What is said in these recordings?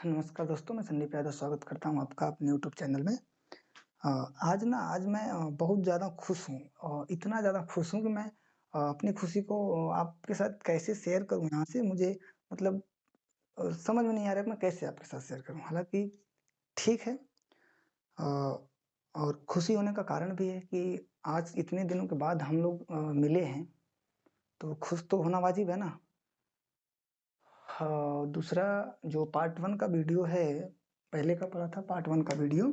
नमस्कार दोस्तों, मैं संदीप यादव स्वागत करता हूँ आपका अपने यूट्यूब चैनल में। अ, आज मैं बहुत ज़्यादा खुश हूँ और इतना ज़्यादा खुश हूँ कि मैं अपनी खुशी को आपके साथ कैसे शेयर करूँ यहाँ से मुझे मतलब समझ में नहीं आ रहा है कि मैं कैसे आपके साथ शेयर करूँ। हालाँकि ठीक है अ, और खुशी होने का कारण भी है कि आज इतने दिनों के बाद हम लोग मिले हैं, तो खुश तो होना वाजिब है ना। हाँ, दूसरा जो पार्ट 1 का वीडियो है, पहले का पड़ा था पार्ट 1 का वीडियो।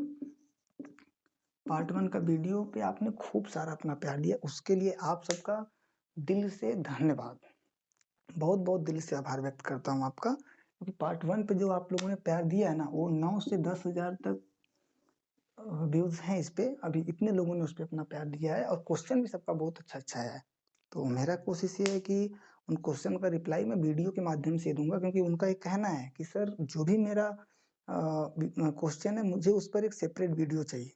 पार्ट 1 का वीडियो पे आपने खूब सारा अपना प्यार दिया, उसके लिए आप सबका दिल से धन्यवाद। बहुत-बहुत दिल से आभार व्यक्त करता हूँ आपका, क्योंकि पार्ट 1 पे जो आप लोगों ने प्यार दिया है ना, वो 9 से 10 हज़ार तक व्यूज़ हैं इस पे। अभी इतने लोगों ने उस पे अपना प्यार दिया है और क्वेश्चन भी सबका बहुत अच्छा-अच्छा आया है। तो मेरा कोशिश ये है कि उन क्वेश्चन का रिप्लाई मैं वीडियो के माध्यम से दूँगा, क्योंकि उनका ये कहना है कि सर जो भी मेरा क्वेश्चन है मुझे उस पर एक सेपरेट वीडियो चाहिए।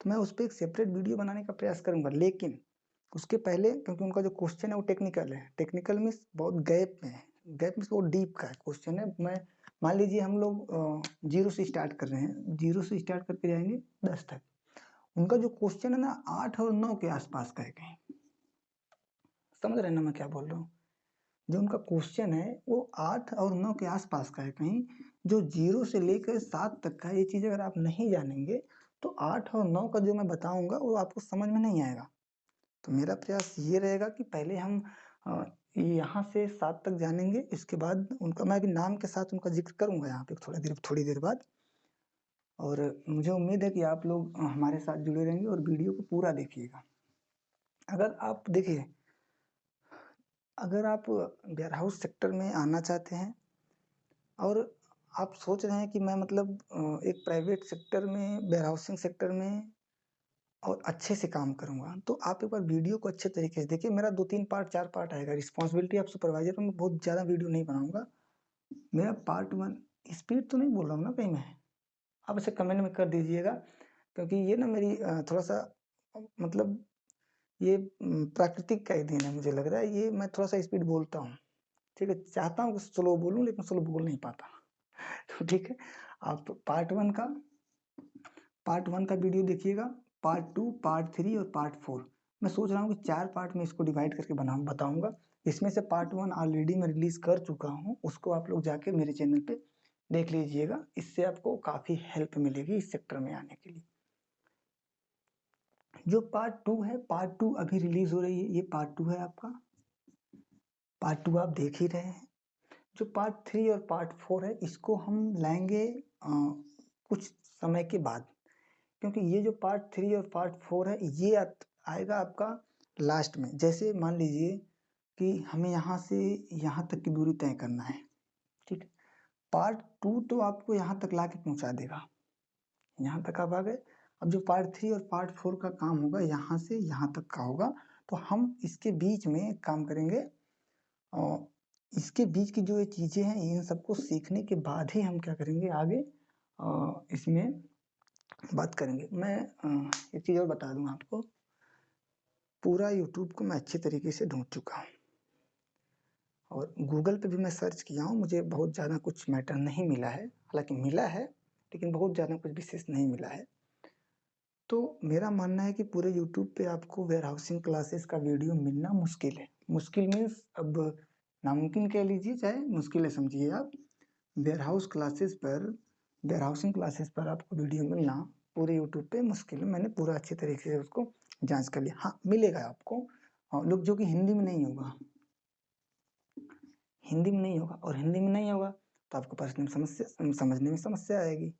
तो मैं उसपे एक सेपरेट वीडियो बनाने का प्रयास करूँगा, लेकिन उसके पहले क्योंकि उनका जो क्वेश्चन है वो टेक्निकल है। टेक्निकल मीन्स बहुत गैप में है, गैप मीन्स बहुत डीप का क्वेश्चन है। मैं मान लीजिए हम लोग 0 से स्टार्ट कर रहे हैं, 0 से स्टार्ट करके जाएँगे 10 तक। उनका जो क्वेश्चन है ना 8 और 9 के आस-पास का है कहीं। समझ रहे हैं ना मैं क्या बोल रहा हूँ? जो उनका क्वेश्चन है वो 8 और 9 के आस-पास का है कहीं, जो 0 से लेकर 7 तक का है। ये चीज़ अगर आप नहीं जानेंगे, तो 8 और 9 का जो मैं बताऊँगा वो आपको समझ में नहीं आएगा। तो मेरा प्रयास ये रहेगा कि पहले हम अ, यहाँ से 7 तक जानेंगे, इसके बाद उनका मैं अभी नाम के साथ उनका ज़िक्र करूँगा यहाँ पे थोड़ी देर बाद और मुझे उम्मीद है कि आप लोग हमारे साथ जुड़े रहेंगे और वीडियो को पूरा देखिएगा। अगर आप देखिए अगर आप वेयरहाउस सेक्टर में आना चाहते हैं और आप सोच रहे हैं कि मैं मतलब एक प्राइवेट सेक्टर में वेयरहाउसिंग सेक्टर में और अच्छे से काम करूँगा, तो आप एक बार वीडियो को अच्छे तरीके से देखिए। मेरा 2-3 पार्ट 4 पार्ट आएगा। रिस्पॉन्सिबिलिटी ऑफ सुपरवाइज़र में मैं बहुत ज़्यादा वीडियो नहीं बनाऊँगा। मेरा पार्ट 1 स्पीड तो नहीं बोल रहा हूँ ना कहीं मैं? आप इसे कमेंट में कर दीजिएगा, क्योंकि ये ना मेरी थोड़ा-सा मतलब ये प्राकृतिक का ही देन है मुझे लग रहा है। ये मैं थोड़ा-सा स्पीड बोलता हूँ, ठीक है? चाहता हूँ कि स्लो बोलूँ लेकिन स्लो बोल नहीं पाता। तो ठीक है, आप पार्ट 1 का वीडियो देखिएगा, पार्ट 2, पार्ट 3 और पार्ट 4 मैं सोच रहा हूँ कि 4 पार्ट में इसको डिवाइड करके बताऊँगा। इसमें से पार्ट 1 ऑलरेडी मैं रिलीज़ कर चुका हूँ, उसको आप लोग जाके मेरे चैनल पे देख लीजिएगा। इससे आपको काफ़ी हेल्प मिलेगी इस सेक्टर में आने के लिए। जो पार्ट 2 है, पार्ट 2 अभी रिलीज़ हो रही है, ये पार्ट 2 है आपका। पार्ट 2 आप देख ही रहे हैं। जो पार्ट 3 और पार्ट 4 है, इसको हम लाएँगे कुछ समय के बाद। क्योंकि ये जो पार्ट 3 और पार्ट 4 है, ये आएगा आपका लास्ट में। जैसे मान लीजिए कि हमें यहाँ से यहाँ तक की दूरी तय करना है, ठीक है? पार्ट 2 तो आपको यहाँ तक लाके पहुँचा देगा, यहाँ तक आप आ गए। अब जो पार्ट 3 और पार्ट 4 का काम होगा, यहाँ से यहाँ तक का होगा, तो हम इसके बीच में एक काम करेंगे इसके बीच की जो ये चीज़ें हैं, इन सबको सीखने के बाद ही हम क्या करेंगे आगे इसमें बात करेंगे। मैं एक चीज़ और बता दूँ आपको, पूरा यूट्यूब को मैं अच्छे तरीके से ढूँढ चुका हूँ और गूगल पे भी मैं सर्च किया हूँ, मुझे बहुत ज़्यादा कुछ मैटर नहीं मिला है। हालाँकि मिला है, लेकिन बहुत ज़्यादा कुछ विशेष नहीं मिला है। तो मेरा मानना है कि पूरे यूट्यूब पे आपको वेयरहाउसिंग क्लासेस का वीडियो मिलना मुश्किल है। मुश्किल मीन्स अब नामुमकिन कह लीजिए, चाहे मुश्किल है समझिए आप। वेयरहाउसिंग क्लासेस पर आपको वीडियो मिलना पूरे यूट्यूब पे मुश्किल है। मैंने पूरा अच्छे तरीके से उसको जाँच कर लिया। हाँ, मिलेगा आपको लोग जो कि हिंदी में नहीं होगा। हिंदी में नहीं होगा और हिंदी में नहीं होगा तो आपको समझने में समस्या आएगी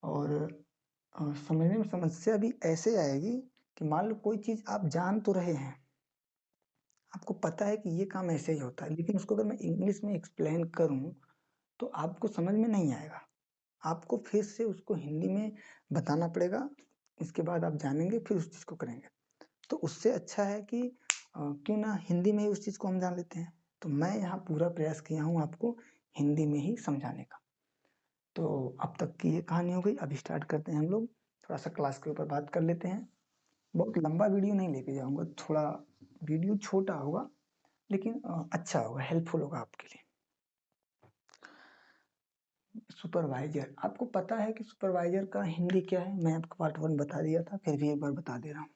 और समझने में समस्या भी ऐसे आएगी कि मान लो कोई चीज़ आप जान तो रहे हैं, आपको पता है कि ये काम ऐसे ही होता है, लेकिन उसको अगर मैं इंग्लिश में एक्सप्लेन करूँ, तो आपको समझ में नहीं आएगा। आपको फिर से उसको हिंदी में बताना पड़ेगा, इसके बाद आप जानेंगे फिर उस चीज़ को करेंगे। तो उससे अच्छा है कि क्यों ना हिंदी में ही उस चीज़ को हम जान लेते हैं। तो मैं यहाँ पूरा प्रयास किया हूँ आपको हिंदी में ही समझाने का। तो अब तक की ये कहानी हो गई, अब स्टार्ट करते हैं हम लोग, थोड़ा-सा क्लास के ऊपर बात कर लेते हैं। बहुत लंबा वीडियो नहीं लेके जाऊँगा, थोड़ा वीडियो छोटा होगा लेकिन अच्छा होगा, हेल्पफुल होगा आपके लिए। सुपरवाइजर, आपको पता है कि सुपरवाइजर का हिंदी क्या है? मैं आपको पार्ट 1 बता दिया था, फिर भी एक बार बता दे रहा हूँ।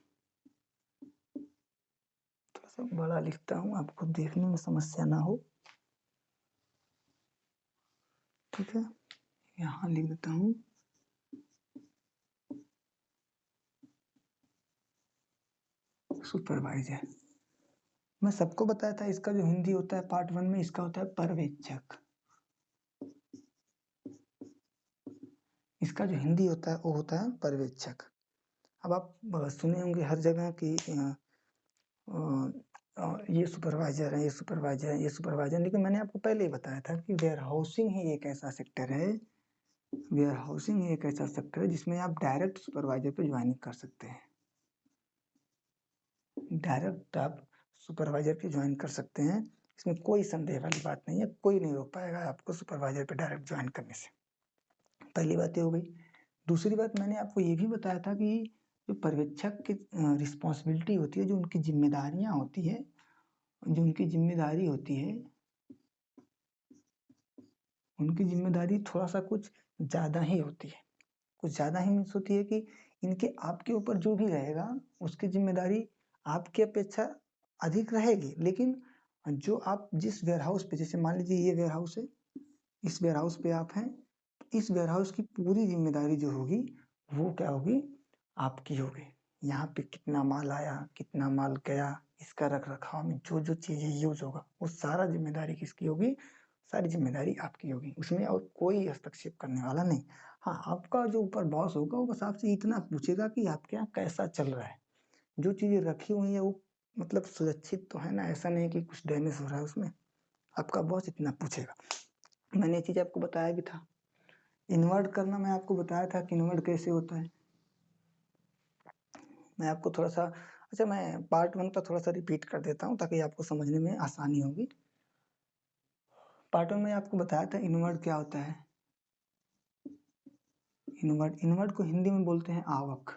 थोड़ा सा बड़ा लिखता हूँ, आपको देखने में समस्या ना हो। ठीक है, यहाँ लिख देता हूँ। सुपरवाइजर, मैं सबको बताया था इसका जो हिंदी होता है पार्ट 1 में, इसका होता है पर्यवेक्षक। इसका जो हिंदी होता है वो होता है पर्यवेक्षक। अब आप सुने होंगे हर जगह कि ये सुपरवाइजर है, ये सुपरवाइजर है, ये सुपरवाइजर, लेकिन मैंने आपको पहले ही बताया था कि वेयर हाउसिंग ही एक ऐसा सेक्टर है, वेयर हाउसिंग ही एक ऐसा सेक्टर है जिसमें आप डायरेक्ट सुपरवाइजर पे ज्वाइनिंग कर सकते हैं। डायरेक्ट आप सुपरवाइजर पे ज्वाइन कर सकते हैं, इसमें कोई संदेह वाली बात नहीं है, कोई नहीं रोक पाएगा आपको सुपरवाइजर पे डायरेक्ट ज्वाइन करने से। पहली बात ये हो गई। दूसरी बात, मैंने आपको ये भी बताया था कि जो पर्यवेक्षक की रिस्पॉन्सिबिलिटी होती है, जो उनकी जिम्मेदारियां होती है, जो उनकी जिम्मेदारी होती है, उनकी जिम्मेदारी थोड़ा सा कुछ ज़्यादा ही होती है। कुछ ज़्यादा ही मीन्स होती है कि इनके आपके ऊपर जो भी रहेगा उसकी जिम्मेदारी आपकी अपेक्षा अधिक रहेगी, लेकिन जो आप जिस वेयर हाउस पे, जैसे मान लीजिए ये वेयर हाउस है, इस वेयर हाउस पे आप हैं, इस वेयर हाउस की पूरी जिम्मेदारी जो होगी वो क्या होगी? आपकी होगी। यहाँ पे कितना माल आया, कितना माल गया, इसका रख रखाव में जो जो चीजें यूज होगा वो सारा जिम्मेदारी किसकी होगी? सारी जिम्मेदारी आपकी होगी, उसमें और कोई हस्तक्षेप करने वाला नहीं। हाँ, आपका जो ऊपर बॉस होगा वो बस आपसे इतना पूछेगा कि आपके यहाँ कैसा चल रहा है, जो चीजें रखी हुई है वो मतलब सुरक्षित तो है ना, ऐसा नहीं कि कुछ डैमेज हो रहा है उसमें, आपका बॉस इतना पूछेगा। मैंने ये चीज आपको बताया भी था। इन्वर्ट करना मैं आपको बताया था कि इन्वर्ट कैसे होता है। मैं आपको थोड़ा सा, अच्छा मैं पार्ट 1 का थोड़ा सा रिपीट कर देता हूँ ताकि आपको समझने में आसानी होगी। पार्ट 1 में आपको बताया था इन्वर्ट क्या होता है। इन्वर्ट को हिंदी में बोलते हैं आवक।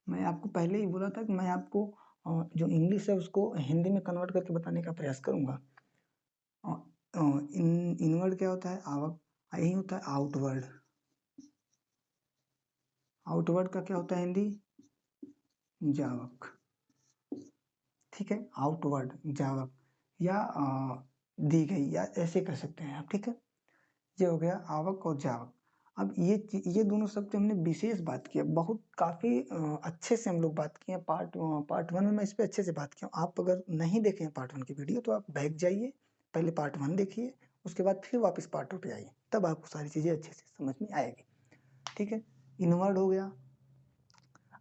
मैं आपको पहले ही बोला था कि मैं आपको जो इंग्लिश है उसको हिंदी में कन्वर्ट करके बताने का प्रयास करूंगा। इनवर्ड क्या होता है? आवक। यही होता है आउटवर्ड। आउटवर्ड का क्या होता है हिंदी? जावक। ठीक है, आउटवर्ड जावक या दी गई, या ऐसे कर सकते हैं आप। ठीक है, ये हो गया आवक और जावक। अब ये दोनों शब्द हमने विशेष बात किया, बहुत काफी अच्छे से हम लोग बात किए। पार्ट 1 में मैं इस पे अच्छे से बात किया हूँ। आप अगर नहीं देखे हैं पार्ट 1 की वीडियो तो आप बैक जाइए, पहले पार्ट 1 देखिए, उसके बाद फिर वापस पार्ट 2 पे आइए, तब आपको सारी चीजें अच्छे से समझ में आएगी। ठीक है, इनवर्ड हो गया।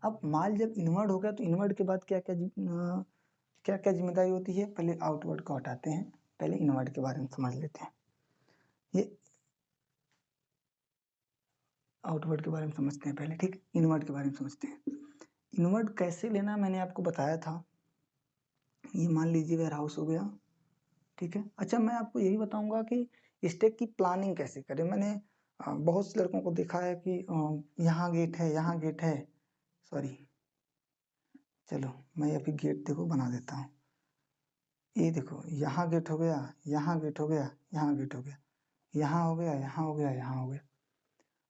अब माल जब इनवर्ड हो गया तो इनवर्ड के बाद क्या क्या जिम्मेदारी होती है? पहले आउटवर्ड को हटाते हैं, पहले इनवर्ड के बारे में समझ लेते हैं। ये आउटवर्ड के बारे में समझते हैं पहले। ठीक, इनवर्ड के बारे में समझते हैं। इनवर्ड कैसे लेना मैंने आपको बताया था। ये मान लीजिए वेयर हाउस हो गया। ठीक है, अच्छा मैं आपको यही बताऊंगा कि स्टेक की प्लानिंग कैसे करें। मैंने बहुत से लड़कों को देखा है कि यहाँ गेट है, यहाँ गेट है, सॉरी, चलो मैं अभी गेट देखो बना देता हूँ। ये देखो, यहाँ गेट हो गया, यहाँ गेट हो गया, यहाँ गेट हो गया, यहाँ हो गया, यहाँ हो गया, यहाँ हो गया।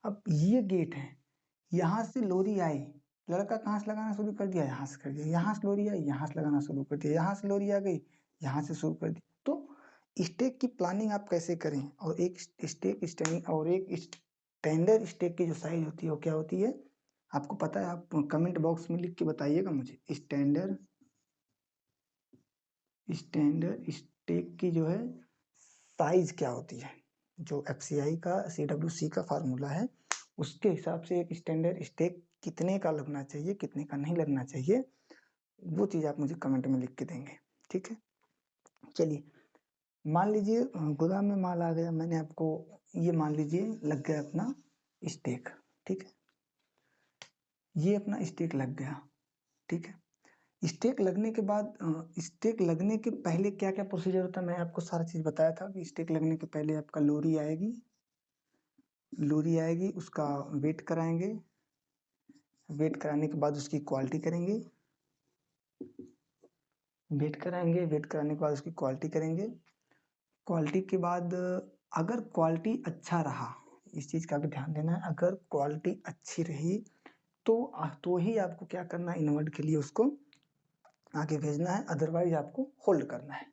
अब ये गेट है, यहाँ से लोरी आई, लड़का कहाँ से लगाना शुरू कर दिया? यहाँ से कर दिया। यहाँ से लोरी आई, यहाँ से लगाना शुरू कर दिया। यहाँ से लोरी आ गई, यहाँ से शुरू कर दी। तो स्टेक की प्लानिंग आप कैसे करें, और एक स्टेक स्टैंड और एक स्टैंडर्ड स्टेक की जो साइज होती है वो क्या होती है आपको पता है? आप कमेंट बॉक्स में लिख के बताइएगा मुझे। स्टैंडर्ड स्टेक की जो है साइज क्या होती है, जो FCI का CWC का फार्मूला है उसके हिसाब से एक स्टैंडर्ड स्टेक कितने का लगना चाहिए, कितने का नहीं लगना चाहिए, वो चीज आप मुझे कमेंट में लिख के देंगे। ठीक है, चलिए मान लीजिए गोदाम में माल आ गया, मैंने आपको ये मान लीजिए लग गया अपना स्टेक। ठीक है, ये अपना स्टेक लग गया। ठीक है, स्टेक लगने के बाद स्टेक लगने के पहले क्या क्या प्रोसीजर होता है मैं आपको सारा चीज बताया था कि स्टेक लगने के पहले आपका लोरी आएगी, लोरी आएगी, उसका वेट कराएंगे, वेट कराने के बाद उसकी क्वालिटी करेंगे, वेट कराएंगे, वेट कराने के बाद उसकी क्वालिटी करेंगे, क्वालिटी के बाद अगर क्वालिटी अच्छा रहा, इस चीज़ का भी ध्यान देना है, अगर क्वालिटी अच्छी रही तो ही आपको क्या करना है, इन्वर्ट के लिए उसको आगे भेजना है, अदरवाइज आपको होल्ड करना है।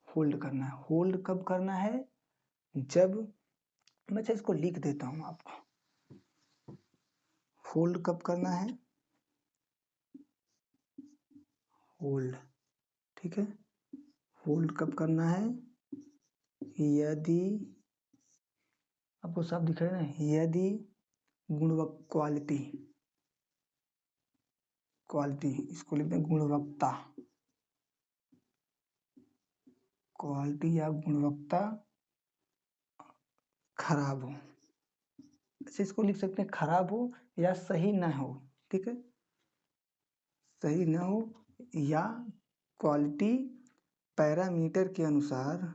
होल्ड करना है। होल्ड कब करना है? जब मैं अच्छा इसको लिख देता हूँ आपको। होल्ड कब करना है? होल्ड, ठीक है। होल्ड कब करना है? यदि आपको सब दिख रहा है ना, यदि क्वालिटी, क्वालिटी इसको लिखते हैं गुणवत्ता, क्वालिटी या गुणवत्ता खराब हो। अच्छा इसको लिख सकते हैं खराब हो या सही ना हो, ठीक है। सही ना हो या क्वालिटी पैरामीटर के अनुसार,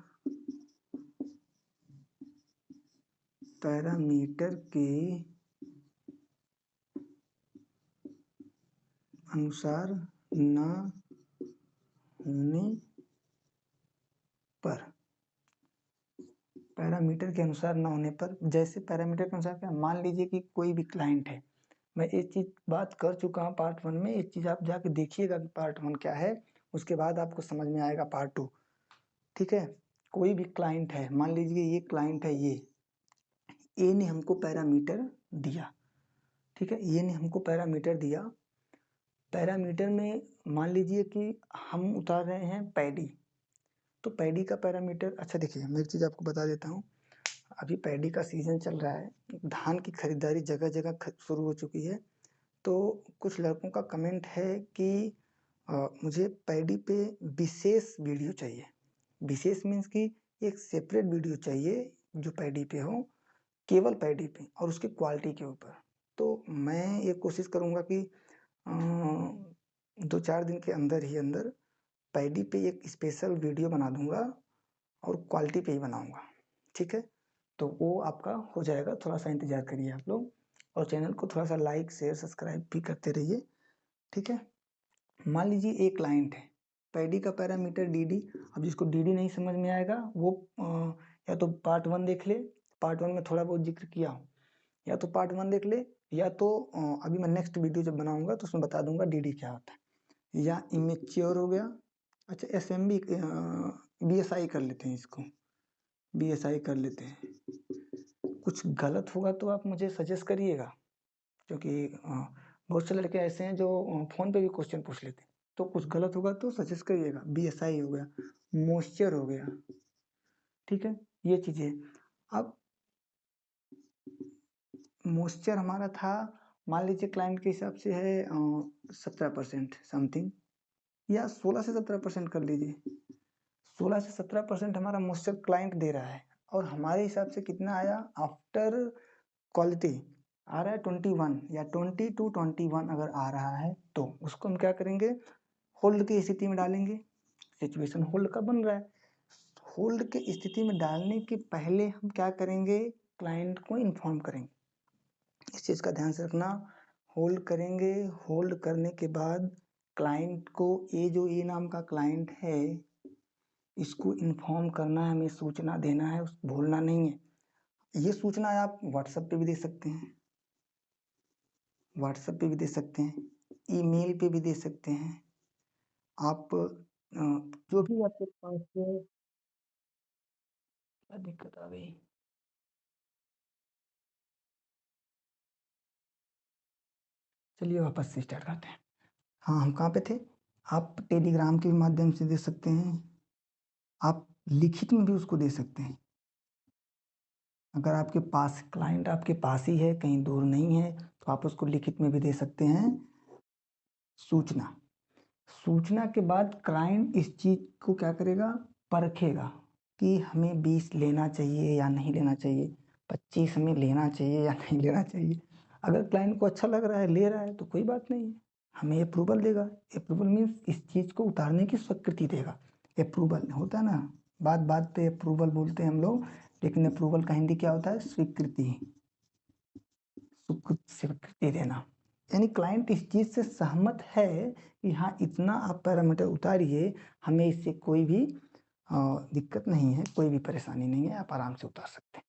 पैरामीटर के अनुसार न होने पर, पैरामीटर के अनुसार न होने पर, जैसे पैरामीटर के अनुसार क्या, मान लीजिए कि कोई भी क्लाइंट है, मैं एक चीज बात कर चुका हूँ पार्ट 1 में, एक चीज आप जाके देखिएगा कि पार्ट 1 क्या है, उसके बाद आपको समझ में आएगा पार्ट 2, ठीक है। कोई भी क्लाइंट है, मान लीजिए ये क्लाइंट है, ये ए ने हमको पैरामीटर दिया, ठीक है, ये ने हमको पैरामीटर दिया। पैरामीटर में मान लीजिए कि हम उतार रहे हैं पैडी, तो पैडी का पैरामीटर, अच्छा देखिए मैं एक चीज़ आपको बता देता हूँ, अभी पैडी का सीजन चल रहा है, धान की खरीदारी जगह जगह शुरू हो चुकी है, तो कुछ लड़कों का कमेंट है कि मुझे पैडी पे विशेष वीडियो चाहिए। विशेष मीन्स कि एक सेपरेट वीडियो चाहिए जो पैडी पे हो, केवल पैडी पे और उसकी क्वालिटी के ऊपर। तो मैं ये कोशिश करूँगा कि 2-4 दिन के अंदर ही अंदर पैडी पे एक स्पेशल वीडियो बना दूंगा और क्वालिटी पे ही बनाऊंगा, ठीक है। तो वो आपका हो जाएगा, थोड़ा सा इंतजार करिए आप लोग, और चैनल को थोड़ा सा लाइक शेयर सब्सक्राइब भी करते रहिए, ठीक है। मान लीजिए एक क्लाइंट है, पैडी का पैरामीटर डी, अब जिसको डी नहीं समझ में आएगा वो या तो पार्ट 1 देख ले, पार्ट 1 में थोड़ा बहुत जिक्र किया हूँ, या तो पार्ट 1 देख ले, या तो अभी मैं नेक्स्ट वीडियो जब बनाऊंगा तो उसमें बता दूंगा डी क्या होता है। या इमेच्योर हो गया, अच्छा SMB BSI कर लेते हैं, इसको BSI कर लेते हैं। कुछ गलत होगा तो आप मुझे सजेस्ट करिएगा, क्योंकि बहुत से लड़के ऐसे हैं जो फोन पे भी क्वेश्चन पूछ लेते हैं, तो कुछ गलत होगा तो सजेस्ट करिएगा। BSI हो गया, मॉइस्चर हो गया, ठीक है, ये चीजें। अब मॉइस्चर हमारा था, मान लीजिए क्लाइंट के हिसाब से है 17% समथिंग, या 16 से 17% कर लीजिए, 16 से 17% हमारा मॉइस्चर क्लाइंट दे रहा है, और हमारे हिसाब से कितना आया आफ्टर क्वालिटी, आ रहा है 21 या 20 to 21 अगर आ रहा है तो उसको हम क्या करेंगे, होल्ड की स्थिति में डालेंगे। सिचुएशन होल्ड का बन रहा है, होल्ड की स्थिति में डालने के पहले हम क्या करेंगे, क्लाइंट को इन्फॉर्म करेंगे, इस चीज़ का ध्यान से रखना। होल्ड करेंगे, होल्ड करने के बाद क्लाइंट को, ये जो ए नाम का क्लाइंट है इसको इन्फॉर्म करना है, हमें सूचना देना है, भूलना नहीं है। ये सूचना आप व्हाट्सएप पे भी दे सकते हैं, व्हाट्सएप पे भी दे सकते हैं, ईमेल पे भी दे सकते हैं, आप जो भी आपके पास से, क्या दिक्कत आ गई, चलिए वापस से स्टार्ट करते हैं। हाँ हम कहाँ पे थे, आप टेलीग्राम के माध्यम से दे सकते हैं, आप लिखित में भी उसको दे सकते हैं, अगर आपके पास क्लाइंट आपके पास ही है, कहीं दूर नहीं है, तो आप उसको लिखित में भी दे सकते हैं सूचना। सूचना के बाद क्लाइंट इस चीज को क्या करेगा, परखेगा कि हमें 20 लेना चाहिए या नहीं लेना चाहिए, 25 हमें लेना चाहिए या नहीं लेना चाहिए। अगर क्लाइंट को अच्छा लग रहा है, ले रहा है, तो कोई बात नहीं है, हमें अप्रूवल देगा। अप्रूवल मीन्स इस चीज को उतारने की स्वीकृति देगा। अप्रूवल होता है ना, बात बात पे अप्रूवल बोलते हैं हम लोग, लेकिन अप्रूवल का हिंदी क्या होता है, स्वीकृति, स्वीकृति देना। यानी क्लाइंट इस चीज से सहमत है कि हाँ इतना आप पैरामीटर उतारिए, हमें इससे कोई भी दिक्कत नहीं है, कोई भी परेशानी नहीं है, आप आराम से उतार सकते हैं।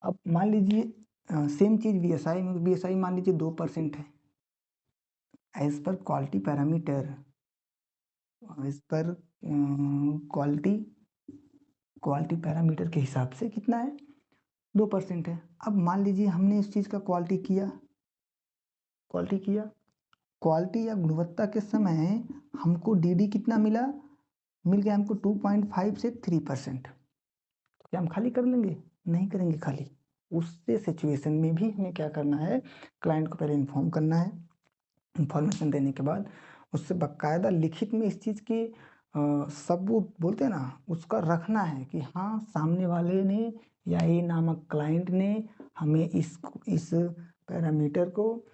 अब मान लीजिए सेम चीज़ वीएसआई में, वीएसआई मान लीजिए 2% है। As per quality parameter, as per quality parameter के हिसाब से कितना है, 2% है। अब मान लीजिए हमने इस चीज़ का क्वालिटी किया, क्वालिटी या गुणवत्ता के समय हमको डीडी कितना मिला, मिल गया हमको 2.5 से 3%। तो क्या हम खाली कर लेंगे? नहीं करेंगे खाली। उससे सिचुएशन में भी हमें क्या करना है, क्लाइंट को पहले इन्फॉर्म करना है। इन्फॉर्मेशन देने के बाद उससे बाकायदा लिखित में इस चीज़ की सबूत बोलते हैं ना, उसका रखना है कि हाँ, सामने वाले ने या ए नामक क्लाइंट ने हमें इस पैरामीटर को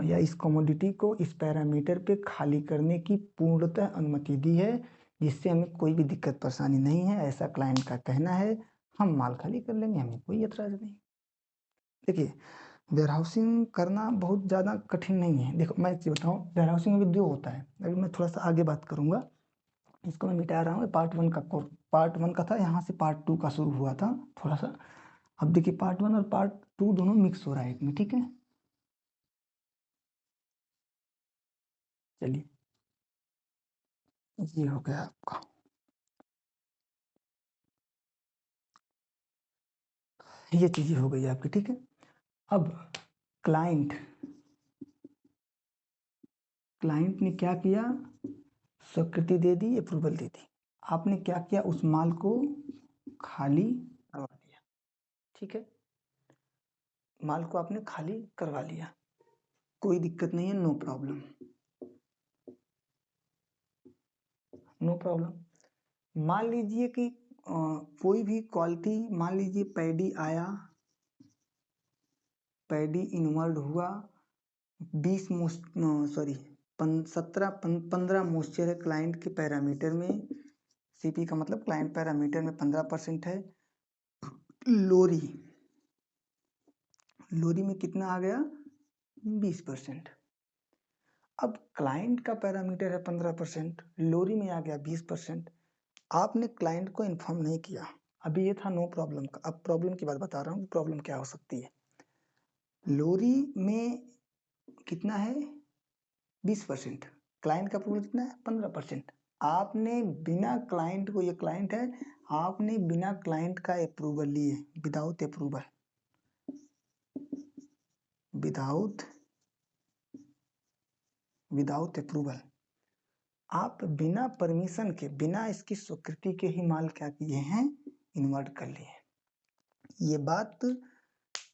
या इस कमोडिटी को इस पैरामीटर पे खाली करने की पूर्णतः अनुमति दी है, जिससे हमें कोई भी दिक्कत परेशानी नहीं है, ऐसा क्लाइंट का कहना है। हम माल खाली कर लेंगे, हमें कोई एतराज़ नहीं। देखिए, वेयरहाउसिंग करना बहुत ज़्यादा कठिन नहीं है। देखो मैं एक चीज़ बताऊँ, वेयरहाउसिंग में भी 2 होता है। अभी मैं थोड़ा-सा आगे बात करूँगा। इसको मैं मिटा रहा हूँ, पार्ट 1 का था, यहाँ से पार्ट 2 का शुरू हुआ था थोड़ा-सा। अब देखिए पार्ट 1 और पार्ट 2 दोनों मिक्स हो रहा है एक में, ठीक है? चलिए, ये हो गया आपका। ये चीज़ें हो गई आपकी, ठीक है? अब क्लाइंट ने क्या किया? स्वीकृति दे दी, अप्रूवल दे दी। आपने क्या किया? उस माल को खाली करवा दिया, ठीक है? माल को आपने खाली करवा लिया, कोई दिक्कत नहीं है, नो प्रॉब्लम, नो प्रॉब्लम। मान लीजिए कि कोई भी क्वालिटी, मान लीजिए पैडी आया, पैडी इनवर्ड हुआ, 15 मॉइस्चर है क्लाइंट के पैरामीटर में, सीपी का मतलब क्लाइंट पैरामीटर में 15% है। लोरी में कितना आ गया? 20%। अब क्लाइंट का पैरामीटर है 15%, लोरी में आ गया 20%। आपने क्लाइंट को इन्फॉर्म नहीं किया। अभी ये था नो प्रॉब्लम का, अब प्रॉब्लम की बात बता रहा हूँ, प्रॉब्लम क्या हो सकती है। लोरी में कितना है? 20%, क्लाइंट का अप्रूवल कितना है? 15%। आपने बिना क्लाइंट को, ये क्लाइंट है, आपने बिना क्लाइंट का अप्रूवल लिए, विदाउट अप्रूवल, आप बिना परमिशन के, बिना इसकी स्वीकृति के ही माल क्या किए हैं? इन्वर्ट कर लिए। ये बात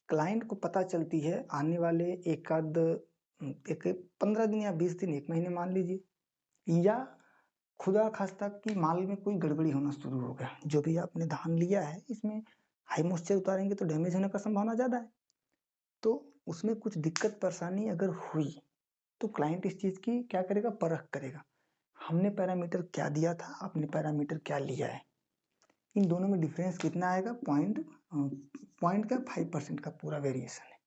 क्लाइंट को पता चलती है आने वाले एक 15 दिन या 20 दिन, 1 महीने मान लीजिए, या खुदा खास्ता कि माल में कोई गड़बड़ी होना शुरू हो गया। जो भी आपने धान लिया है, इसमें हाई मॉइस्चर उतारेंगे तो डैमेज होने का संभावना ज़्यादा है। तो उसमें कुछ दिक्कत परेशानी अगर हुई तो क्लाइंट इस चीज़ की क्या करेगा? परख करेगा। हमने पैरामीटर क्या दिया था, आपने पैरामीटर क्या लिया है, इन दोनों में डिफरेंस कितना आएगा? पॉइंट का 5% का पूरा वेरिएशन है।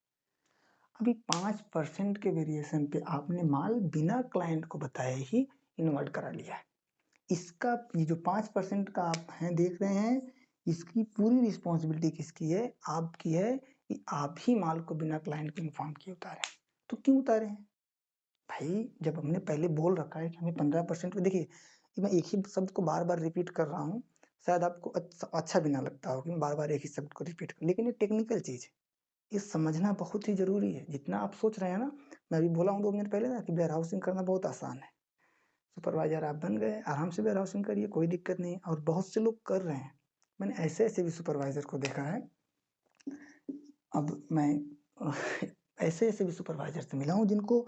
अभी 5% के वेरिएशन पे आपने माल बिना क्लाइंट को बताए ही इन्वर्ट करा लिया है। इसका ये जो 5% का आप हैं देख रहे हैं, इसकी पूरी रिस्पॉन्सिबिलिटी किसकी है? आपकी है, कि आप ही माल को बिना क्लाइंट के इन्फॉर्म किए उतारे। तो क्यों उतारे हैं भाई? जब हमने पहले बोल रखा है कि हमें 15% पे, देखिए मैं एक ही शब्द को बार बार रिपीट कर रहा हूँ, शायद आपको अच्छा भी ना लगता हो कि मैं बार बार एक ही शब्द को रिपीट कर, लेकिन ये टेक्निकल चीज़ है, ये समझना बहुत ही जरूरी है। जितना आप सोच रहे हैं ना, मैं अभी बोला हूँ 2 मिनट पहले ना कि वेयर हाउसिंग करना बहुत आसान है। सुपरवाइजर आप बन गए, आराम से वेयर हाउसिंग करिए, कोई दिक्कत नहीं, और बहुत से लोग कर रहे हैं। मैंने ऐसे भी सुपरवाइजर को देखा है। अब मैं ऐसे भी सुपरवाइजर से मिला हूँ जिनको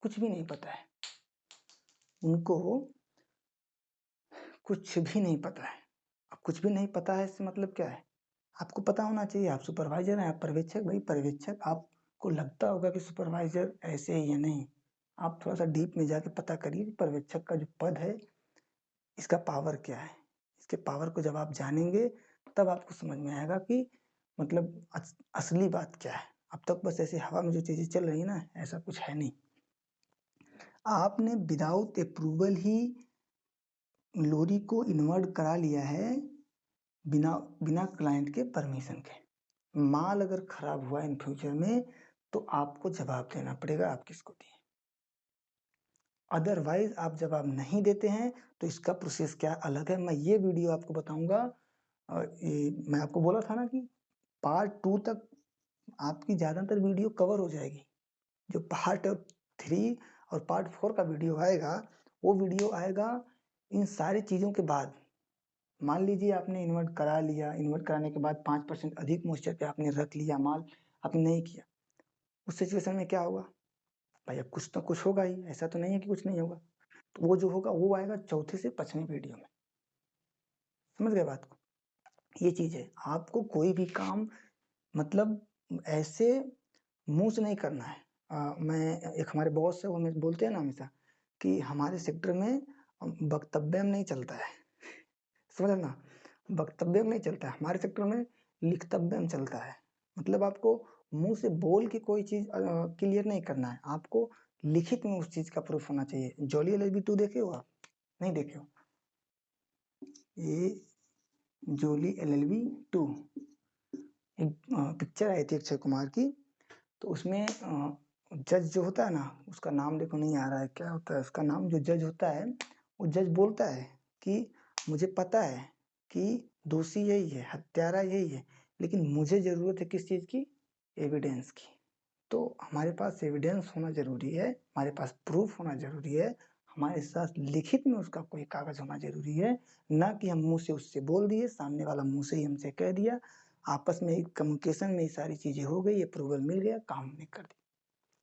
कुछ भी नहीं पता है, उनको कुछ भी नहीं पता है। अब कुछ भी नहीं पता है इससे मतलब क्या है? आपको पता होना चाहिए, आप सुपरवाइजर हैं, आप पर्यवेक्षक, भाई पर्यवेक्षक आपको लगता होगा कि सुपरवाइजर ऐसे ही या नहीं, आप थोड़ा सा डीप में जाके पता करिए कि पर्यवेक्षक का जो पद है, इसका पावर क्या है। इसके पावर को जब आप जानेंगे तब आपको समझ में आएगा कि मतलब असली बात क्या है। अब तक बस ऐसे हवा में जो चीज़ें चल रही है ना, ऐसा कुछ है नहीं। आपने विदाउट अप्रूवल ही लोरी को इन्वर्ट करा लिया है बिना क्लाइंट के परमिशन के। माल अगर खराब हुआ इन फ्यूचर में तो आपको जवाब देना पड़ेगा आप किसको दिए। अदरवाइज आप जवाब नहीं देते हैं तो इसका प्रोसेस क्या अलग है, मैं ये वीडियो आपको बताऊंगा। मैं आपको बोला था ना कि पार्ट 2 तक आपकी ज़्यादातर वीडियो कवर हो जाएगी। जो पार्ट 3 और पार्ट 4 का वीडियो आएगा वो वीडियो आएगा इन सारी चीज़ों के बाद। मान लीजिए आपने इन्वर्ट करा लिया, इन्वर्ट कराने के बाद 5% अधिक मॉइस्चर पे आपने रख लिया माल, आपने नहीं किया, उस सिचुएशन में क्या होगा भाई? अब कुछ तो कुछ होगा ही, ऐसा तो नहीं है कि कुछ नहीं होगा। तो वो जो होगा वो आएगा चौथे से 5वें वीडियो में। समझ गए बात को? ये चीज़ है, आपको कोई भी काम मतलब ऐसे मुंह से नहीं करना है। मैं एक हमारे बॉस है वो हमें बोलते हैं ना हमेशा कि हमारे सेक्टर में वक्तव्य नहीं चलता है। समझ ना, वक्तव्य नहीं चलता है हमारे सेक्टर में, लिखतव्य चलता है। मतलब आपको मुंह से बोल के कोई चीज क्लियर नहीं करना है, आपको लिखित में उस चीज का प्रूफ होना चाहिए। जॉली LLB 2 देखे हो आप? नहीं देखे हो? ये जोली LLB 2 एक पिक्चर आई थी अक्षय कुमार की, तो उसमें जज जो होता है ना, उसका नाम देखो नहीं आ रहा है, क्या होता है उसका नाम, जो जज होता है वो जज बोलता है कि मुझे पता है कि दोषी यही है, हत्यारा यही है, लेकिन मुझे जरूरत है किस चीज की? एविडेंस की। तो हमारे पास एविडेंस होना जरूरी है, हमारे पास प्रूफ होना जरूरी है, हमारे साथ लिखित में उसका कोई कागज होना जरूरी है, ना कि हम मुंह से उससे बोल दिए, सामने वाला मुंह से ही हमसे कह दिया, आपस में कम्युनिकेशन में ये सारी चीजें हो गई, अप्रूवल मिल गया, काम हमने कर दिया।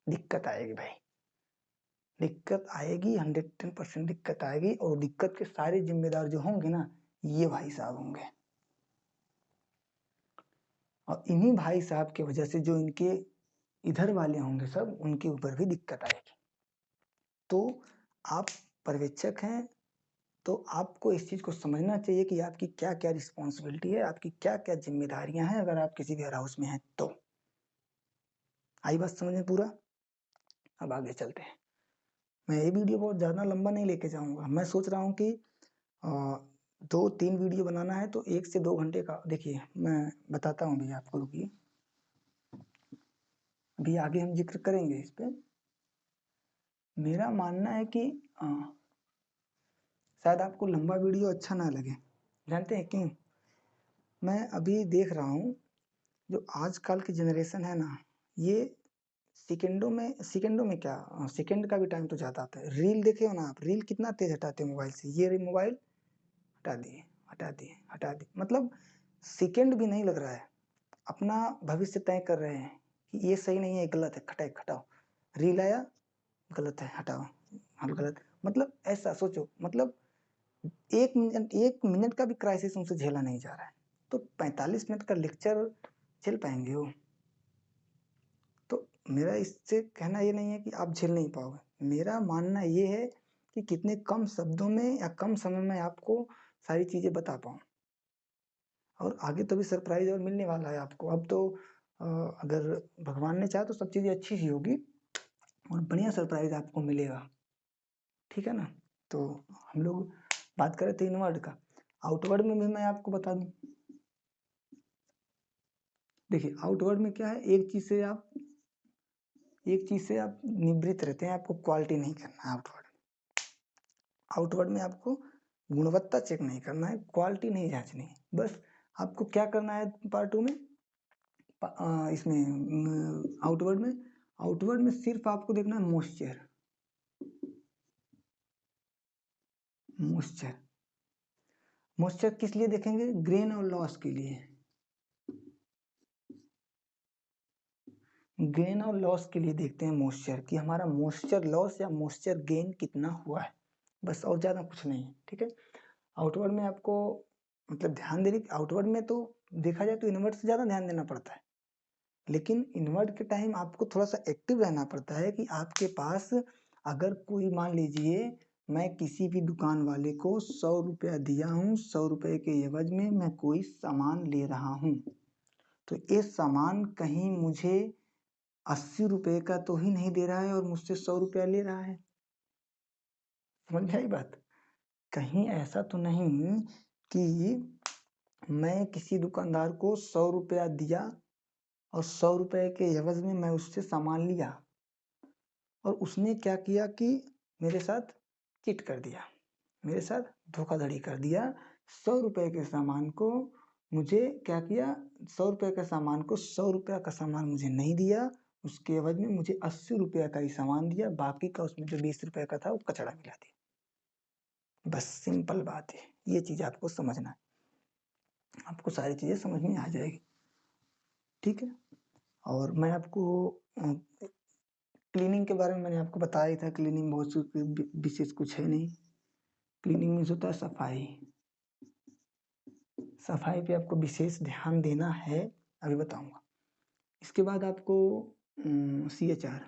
दिक्कत आएगी भाई, दिक्कत आएगी, 110% दिक्कत आएगी। और दिक्कत के सारे जिम्मेदार जो होंगे ना, ये भाई साहब होंगे। और इन्हीं भाई साहब की वजह से जो इनके इधर वाले होंगे सब, उनके ऊपर भी दिक्कत आएगी। तो आप पर्यवेक्षक हैं तो आपको इस चीज को समझना चाहिए कि आपकी क्या क्या रिस्पॉन्सिबिलिटी है, आपकी क्या क्या जिम्मेदारियां हैं अगर आप किसी वेयर हाउस में हैं तो। आई बात समझ में पूरा? अब आगे चलते हैं। मैं ये वीडियो बहुत ज़्यादा लंबा नहीं लेके जाऊंगा, मैं सोच रहा हूँ कि 2-3 वीडियो बनाना है तो 1 से 2 घंटे का। देखिए मैं बताता हूँ भैया आपको, रुकिए, अभी आगे हम जिक्र करेंगे इस पे। मेरा मानना है कि शायद आपको लंबा वीडियो अच्छा ना लगे, जानते हैं क्यों? मैं अभी देख रहा हूँ जो आजकल की जनरेशन है ना, ये सेकंडों में क्या, सेकंड का भी टाइम तो जाता आता है। रील देखे हो ना आप? रील कितना तेज हटाते हैं मोबाइल से, ये मोबाइल हटा दिए, हटा दिए, हटा दिए, मतलब सेकंड भी नहीं लग रहा है, अपना भविष्य तय कर रहे हैं कि ये सही नहीं है, गलत है, खटाए हटाओ। रील आया, गलत है, हटाओ, हम गलत, मतलब ऐसा सोचो, मतलब 1 मिनट का भी क्राइसिस उनसे झेला नहीं जा रहा है, तो 45 मिनट का लेक्चर झेल पाएंगे वो? तो मेरा इससे कहना ये नहीं है कि आप झेल नहीं पाओगे, मेरा मानना ये है कि कितने कम शब्दों में या कम समय में आपको सारी चीजें बता पाऊँ। और आगे तो भी सरप्राइज और मिलने वाला है आपको। अब तो अगर भगवान ने चाहा तो सब चीजें अच्छी ही होगी और बढ़िया सरप्राइज आपको मिलेगा, ठीक है ना? तो हम लोग बात कर रहे थे इनवर्ड का, आउटवर्ड में भी मैं आपको बता दूं। देखिए आउटवर्ड में क्या है, एक चीज से आप निवृत्त रहते हैं, आपको क्वालिटी नहीं करना है आउटवर्ड में आपको गुणवत्ता चेक नहीं करना है, क्वालिटी नहीं जांचनी है, बस आपको क्या करना है पार्ट 2 में, इसमें आउटवर्ड में सिर्फ आपको देखना है मॉइस्चर, मॉइस्चर, मॉइस्चर किस लिए देखेंगे? ग्रेन और लॉस के लिए, गेन और लॉस के लिए देखते हैं मॉइस्चर, कि हमारा मॉइस्चर लॉस या मॉइस्चर गेन कितना हुआ है, बस, और ज्यादा कुछ नहीं है, ठीक है? आउटवर्ड में आपको मतलब ध्यान देने, आउटवर्ड में तो देखा जाए तो इनवर्ड से ज्यादा ध्यान देना पड़ता है, लेकिन इनवर्ड के टाइम आपको थोड़ा सा एक्टिव रहना पड़ता है कि आपके पास अगर कोई, मान लीजिए मैं किसी भी दुकान वाले को 100 रुपया दिया हूँ, 100 रुपये के एवज में मैं कोई सामान ले रहा हूँ, तो ये सामान कहीं मुझे 80 रुपये का तो ही नहीं दे रहा है और मुझसे 100 रुपया ले रहा है। समझ में आई बात? कहीं ऐसा तो नहीं कि मैं किसी दुकानदार को 100 रुपया दिया और 100 रुपये के एवज में मैं उससे सामान लिया और उसने क्या किया कि मेरे साथ चीट कर दिया, मेरे साथ धोखाधड़ी कर दिया। 100 रुपये के सामान को मुझे क्या किया, 100 रुपये के सामान को 100 रुपया का सामान मुझे नहीं दिया, उसके एवज में मुझे 80 रुपये का ही सामान दिया, बाकी का उसमें जो 20 रुपये का था वो कचड़ा मिला दिया। बस सिंपल बात है, ये चीज़ आपको समझना है, आपको सारी चीज़ें समझ में आ जाएगी, ठीक है। और मैं आपको क्लीनिंग के बारे में मैंने आपको बताया ही था, क्लीनिंग बहुत विशेष कुछ है नहीं। क्लीनिंग मीन्स होता है सफाई, सफाई पे आपको विशेष ध्यान देना है, अभी बताऊंगा। इसके बाद आपको CHR।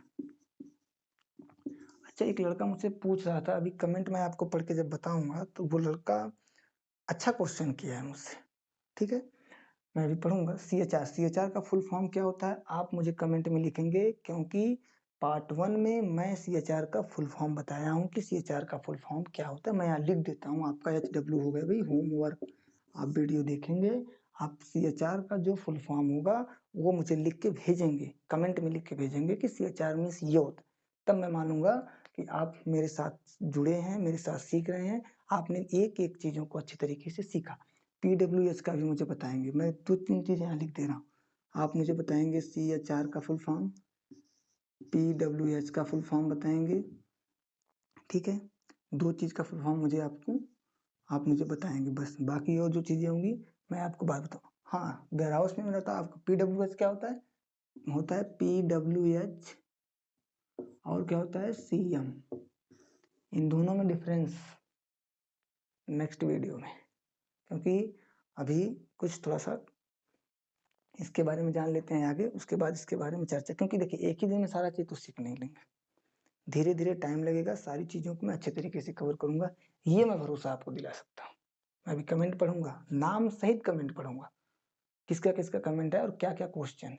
अच्छा, एक लड़का मुझसे पूछ रहा था, अभी कमेंट में आपको पढ़ के जब बताऊंगा तो वो लड़का अच्छा क्वेश्चन किया है मुझसे, ठीक है, मैं अभी पढ़ूंगा। CHR का फुल फॉर्म क्या होता है आप मुझे कमेंट में लिखेंगे, क्योंकि पार्ट 1 में मैं CHR का फुल फॉर्म बताया हूँ कि CHR का फुल फॉर्म क्या होता है। मैं यहाँ लिख देता हूँ, आपका HW हो गया भाई, होमवर्क। आप वीडियो देखेंगे, आप CHR का जो फुल फॉर्म होगा वो मुझे लिख के भेजेंगे, कमेंट में लिख के भेजेंगे कि CHR मीन्स ये होता, तब मैं मानूंगा कि आप मेरे साथ जुड़े हैं, मेरे साथ सीख रहे हैं, आपने एक एक चीज़ों को अच्छी तरीके से सीखा। PWH का भी मुझे बताएंगे, मैं 2-3 चीज़ यहाँ लिख दे रहा हूँ, आप मुझे बताएंगे CHR का फुल फॉर्म, PWH का फुल फॉर्म बताएंगे, ठीक है। 2 चीज़ का फुल फॉर्म मुझे आप मुझे बताएंगे, बस बाकी और जो चीज़ें होंगी मैं आपको बात बताऊँ। हाँ, वेयर हाउस में मेरा था, आपका PWH क्या होता है, PWH और क्या होता है CM, इन दोनों में डिफरेंस नेक्स्ट वीडियो में, क्योंकि अभी कुछ थोड़ा सा इसके बारे में जान लेते हैं आगे, उसके बाद इसके बारे में चर्चा, क्योंकि देखिए एक ही दिन में सारा चीज़ तो सीख नहीं लेंगे, धीरे धीरे टाइम लगेगा, सारी चीज़ों को मैं अच्छे तरीके से कवर करूंगा, ये मैं भरोसा आपको दिला सकता हूँ। मैं अभी कमेंट पढ़ूंगा, नाम सहित कमेंट पढ़ूंगा, किसका किसका कमेंट है और क्या क्या क्वेश्चन है।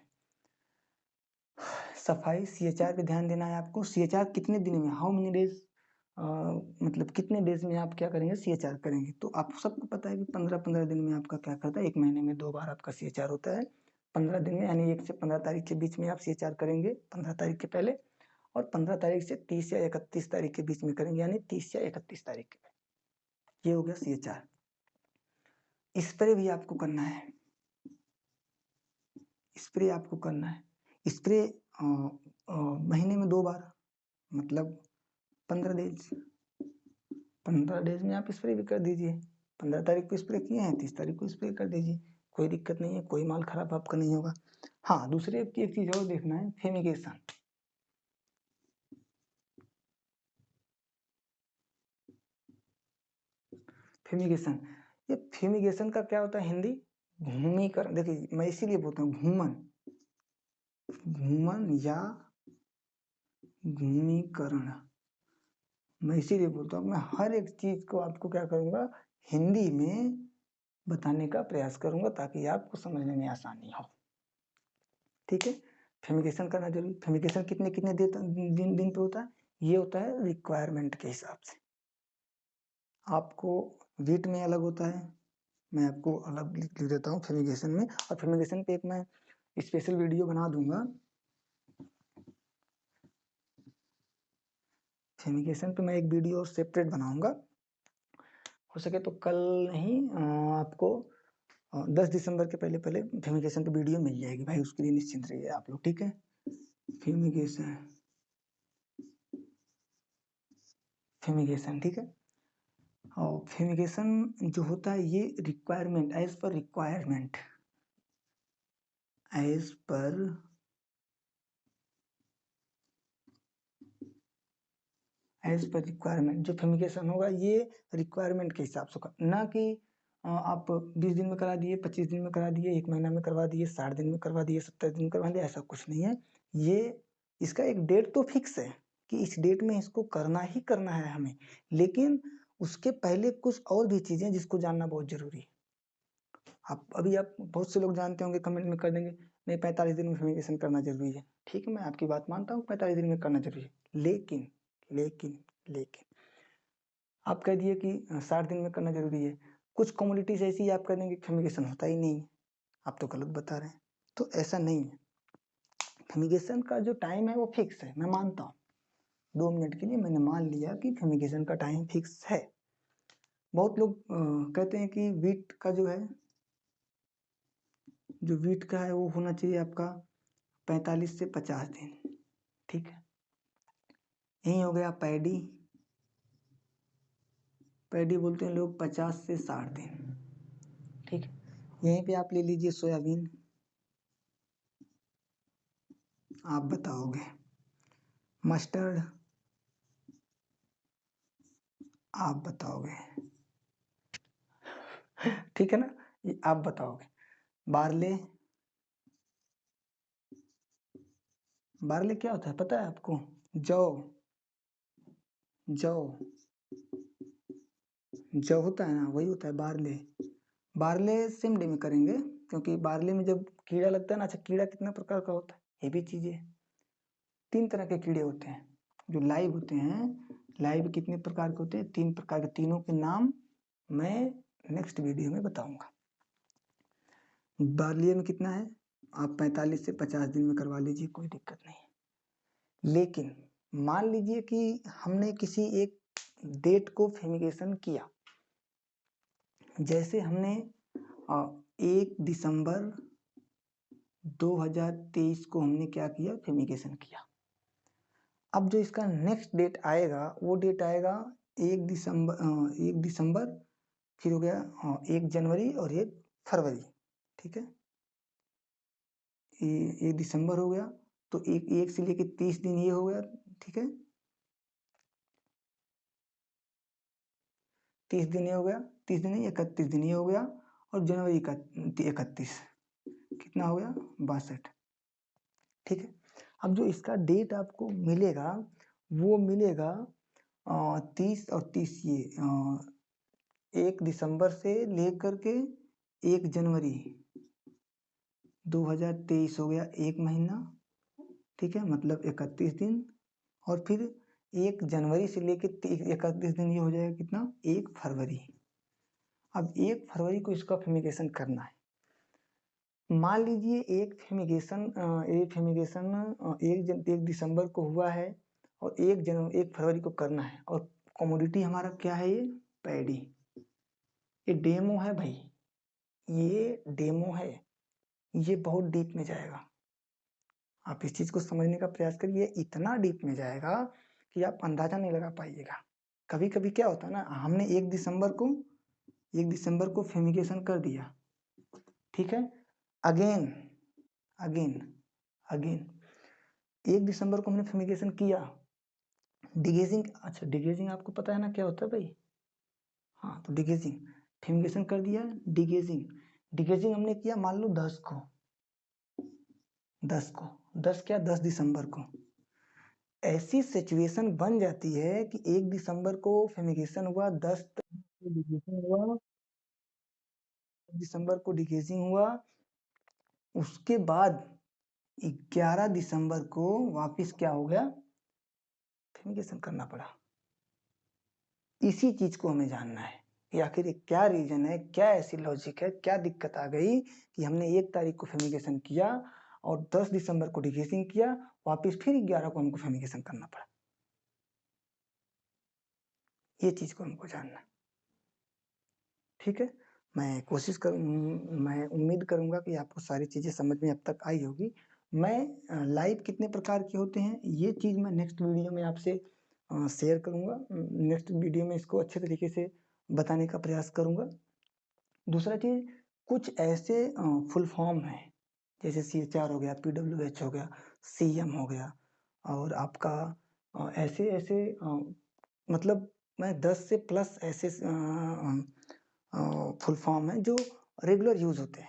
सफाई CHR पे ध्यान देना है आपको। CHR कितने दिन में, हाउ मेनी डेज, मतलब कितने डेज में आप क्या करेंगे CHR करेंगे, तो आप सबको पता है कि 15-15 दिन में आपका क्या करता है, एक महीने में 2 बार आपका CHR होता है, 15 दिन में, यानी 1 से 15 तारीख के बीच में आप CHR करेंगे, 15 तारीख के पहले, और 15 तारीख से 30 या 31 तारीख के बीच में करेंगे, यानी 30 या 31 तारीख के पहले। ये हो गया CHR। स्प्रे भी आपको करना है, स्प्रे आपको करना है, स्प्रे महीने में 2 बार, मतलब 15 डेज, 15 डेज में आप स्प्रे भी कर दीजिए। 15 तारीख को स्प्रे किए हैं, 30 तारीख को स्प्रे कर दीजिए, कोई दिक्कत नहीं है, कोई माल खराब आपका नहीं होगा। हाँ, दूसरे की एक चीज़ और देखना है, फेमिगेशन। फेमिगेशन, ये फेमिगेशन का क्या होता है हिंदी, घूमीकरण। देखिए मैं इसीलिए बोलता हूँ घूमन, घूमन या घूमीकरण, मैं इसीलिए बोलता हूँ, मैं हर एक चीज को आपको क्या करूंगा, हिंदी में बताने का प्रयास करूंगा ताकि आपको समझने में आसानी हो, ठीक है। फेमिगेशन करना जरूरी। फेमिगेशन कितने कितने दिन पे होता है, ये होता है रिक्वायरमेंट के हिसाब से, आपको वीट में अलग होता है, मैं आपको अलग लिख देता हूँ फेमिगेशन में, और फेमिगेशन पे एक मैं स्पेशल वीडियो बना दूंगा, फेमिगेशन पे मैं एक वीडियो सेपरेट बनाऊंगा, हो सके तो कल नहीं, आपको 10 दिसंबर के पहले पहले फेमिगेशन पे वीडियो मिल जाएगी भाई, उसके लिए निश्चिंत रहिए आप लोग, ठीक है। फेमिगेशन, फेमिगेशन, ठीक है। और फेमिगेशन जो होता है ये requirement, as per requirement, as per requirement, जो फेमिगेशन होगा ये रिक्वायरमेंट के हिसाब से होगा, ना कि आप 20 दिन में करा दिए, 25 दिन में करा दिए, 1 महीना में करवा दिए, 60 दिन में करवा दिए, 70 दिन में करवा दिए, ऐसा कुछ नहीं है। ये इसका एक डेट तो फिक्स है कि इस डेट में इसको करना ही करना है हमें, लेकिन उसके पहले कुछ और भी चीजें जिसको जानना बहुत जरूरी है। आप बहुत से लोग जानते होंगे, कमेंट में कर देंगे नहीं 45 दिन में फेमिगेशन करना जरूरी है, ठीक है, मैं आपकी बात मानता हूँ 45 दिन में करना जरूरी है, लेकिन लेकिन लेकिन आप कह दिए कि 60 दिन में करना जरूरी है। कुछ कम्युनिटीज ऐसी है आप कह देंगे फ्यूमिगेशन होता ही नहीं है, आप तो गलत बता रहे हैं। तो ऐसा नहीं है, फ्यूमिगेशन का जो टाइम है वो फिक्स है, मैं मानता हूँ। 2 मिनट के लिए मैंने मान लिया कि फ्यूमिगेशन का टाइम फिक्स है। बहुत लोग कहते हैं कि वीट का जो है, जो वीट का है वो होना चाहिए आपका 45 से 50 दिन, ठीक है। यही हो गया पैडी, पैडी बोलते हैं लोग 50 से 60 दिन, ठीक है। यहीं पे आप ले लीजिए सोयाबीन, आप बताओगे। मस्टर्ड आप बताओगे, ठीक है ना, ये आप बताओगे। बार्ले, बार्ले क्या होता है पता है आपको? जौ, जौ, जौ होता है ना, वही होता है बार्ले। बार्ले सेम डे में करेंगे, क्योंकि बार्ले में जब कीड़ा लगता है ना, अच्छा कीड़ा कितना प्रकार का होता है ये भी चीजें, 3 तरह के कीड़े होते हैं जो लाइव होते हैं। लाइव कितने प्रकार के होते हैं? 3 प्रकार के, तीनों के नाम मैं नेक्स्ट वीडियो में बताऊंगा। बार्लियर में कितना है, आप 45 से 50 दिन में करवा लीजिए, कोई दिक्कत नहीं। लेकिन मान लीजिए कि हमने किसी एक डेट को फ्यूमिगेशन किया, जैसे हमने 1 दिसंबर 2023 को हमने क्या किया, फ्यूमिगेशन किया। अब जो इसका नेक्स्ट डेट आएगा वो डेट आएगा 1 दिसंबर, फिर हो गया 1 जनवरी और 1 फरवरी, ठीक है। 1 दिसंबर हो गया, तो एक से लेके 30 दिन ये हो गया, ठीक है। 30 दिन ये हो गया, 30 दिन नहीं 31 दिन ये हो गया, और जनवरी का 31, कितना हो गया 62, ठीक है। अब जो इसका डेट आपको मिलेगा वो मिलेगा 30 और 30 ये 1 दिसंबर से लेकर के 1 जनवरी 2023 हो गया 1 महीना, ठीक है, मतलब 31 दिन। और फिर 1 जनवरी से लेकर 31 दिन ये हो जाएगा कितना, 1 फरवरी। अब 1 फरवरी को इसका फ्यूमिगेशन करना है। मान लीजिए एक फ्यूमिगेशन 1 दिसंबर को हुआ है और 1 फरवरी को करना है, और कमोडिटी हमारा क्या है, ये पैडी। ये डेमो है भाई, ये डेमो है, ये बहुत डीप में जाएगा। आप इस चीज को समझने का प्रयास करिए, इतना डीप में जाएगा कि आप अंदाजा नहीं लगा पाइएगा। कभी कभी क्या होता है ना, हमने 1 दिसंबर को फ्यूमिगेशन कर दिया, ठीक है। अगेन अगेन अगेन 1 दिसंबर को हमने फ्यूमिगेशन किया। डिगेजिंग, अच्छा डिगेजिंग आपको पता है ना क्या होता है भाई? हाँ, तो डिगेजिंग, फ्यूमिगेशन कर दिया, डिगेजिंग, डिगेजिंग हमने किया मान लो 10 को, 10 क्या 10 दिसंबर को। ऐसी सिचुएशन बन जाती है कि 1 दिसंबर को फ्यूमिगेशन हुआ, 10 को डिगेजिंग हुआ, दिसंबर को डिगेजिंग हुआ, उसके बाद 11 दिसंबर को वापस क्या हो गया, फ्यूमिगेशन करना पड़ा। इसी चीज को हमें जानना है कि आखिर ये क्या रीजन है, क्या ऐसी लॉजिक है, क्या दिक्कत आ गई कि हमने 1 तारीख को फ्यूमिगेशन किया और 10 दिसंबर को डिगेजिंग किया, वापस फिर 11 को हमको फ्यूमिगेशन करना पड़ा। ये चीज को हमको जानना, ठीक है। मैं उम्मीद करूंगा कि आपको सारी चीजें समझ में अब तक आई होगी। मैं लाइव कितने प्रकार के होते हैं ये चीज मैं नेक्स्ट वीडियो में आपसे शेयर करूंगा, नेक्स्ट वीडियो में इसको अच्छे तरीके से बताने का प्रयास करूंगा। दूसरा चीज, कुछ ऐसे फुल फॉर्म है जैसे CHR हो गया, PWH हो गया, CM हो गया, और आपका ऐसे ऐसे मतलब मैं 10 से प्लस ऐसे फुल फॉर्म है जो रेगुलर यूज होते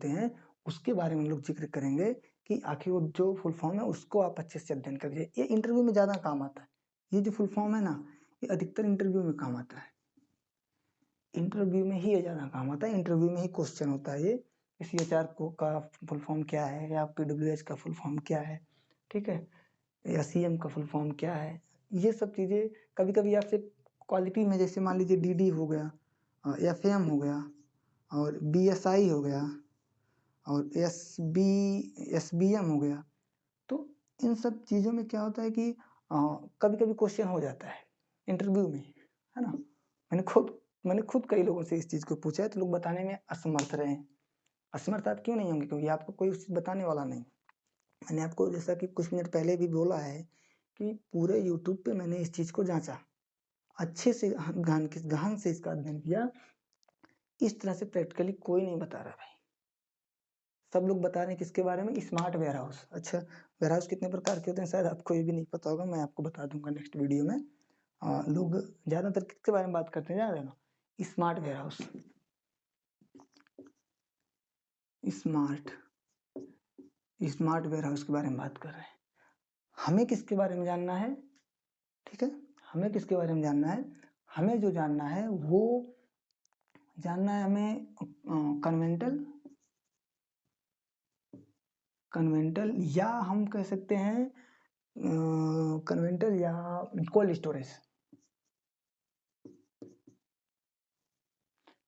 हैं, उसके बारे में हम लोग जिक्र करेंगे कि आखिर वो जो फुल फॉर्म है उसको आप अच्छे से अध्ययन करिए। ये इंटरव्यू में ज्यादा काम आता है, ये जो फुल फॉर्म है ना, ये अधिकतर इंटरव्यू में काम आता है, इंटरव्यू में ही ये ज्यादा काम आता है, इंटरव्यू में ही क्वेश्चन होता है ये CHR को का फुल फॉर्म क्या है, या PWH का फुल फॉर्म क्या है, ठीक है, या CM का फुल फॉर्म क्या है, ये सब चीज़ें कभी-कभी आपसे क्वालिटी में, जैसे मान लीजिए डीडी हो गया, एफएम हो गया और बीएसआई हो गया और एसबीएम हो गया। तो इन सब चीज़ों में क्या होता है कि कभी-कभी क्वेश्चन हो जाता है इंटरव्यू में, है ना? मैंने खुद कई लोगों से इस चीज़ को पूछा है, तो लोग बताने में असमर्थ रहे हैं। असमर्थ आप क्यों नहीं होंगे? क्योंकि आपको कोई उस चीज़ बताने वाला नहीं। मैंने आपको जैसा कि कुछ मिनट पहले भी बोला है कि पूरे यूट्यूब पे मैंने इस चीज़ को जाँचा। अच्छे से गहन से इसका अध्ययन किया। इस तरह से प्रैक्टिकली कोई नहीं बता रहा भाई। सब लोग बता रहे हैं किसके बारे में? Smart warehouse. अच्छा, वेयरहाउस कितने प्रकार के होते हैं शायद आपको ये भी नहीं पता होगा, मैं आपको बता दूँगा नेक्स्ट वीडियो में। लोग ज़्यादातर किसके बारे में बात करते हैं जान रहे हो ना? Smart warehouse. Smart smart warehouse के बारे में बात कर रहे हैं। हमें किसके बारे में जानना है? ठीक है? हमें किसके बारे में जानना है? हमें जो जानना है वो जानना है हमें कन्वेंटल या हम कह सकते हैं कन्वेंटल या कोल्ड स्टोरेज।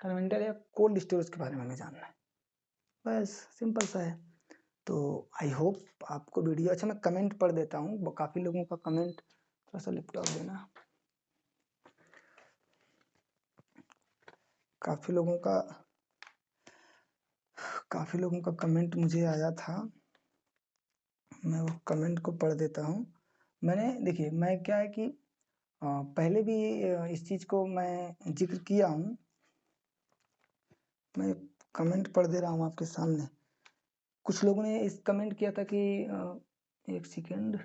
कन्वेंटल या कोल्ड स्टोरेज के बारे में हमें जानना है। बस सिंपल सा है। तो आई होप आपको वीडियो अच्छा, मैं कमेंट पढ़ देता हूँ। काफ़ी लोगों का कमेंट, थोड़ा सा लैपटॉप देना। काफ़ी लोगों का कमेंट मुझे आया था, मैं वो कमेंट को पढ़ देता हूँ। मैंने देखिए, मैं क्या है कि पहले भी इस चीज़ को मैं ज़िक्र किया हूँ। मैं कमेंट पढ़ दे रहा हूँ आपके सामने। कुछ लोगों ने इस कमेंट किया था कि एक सेकंड।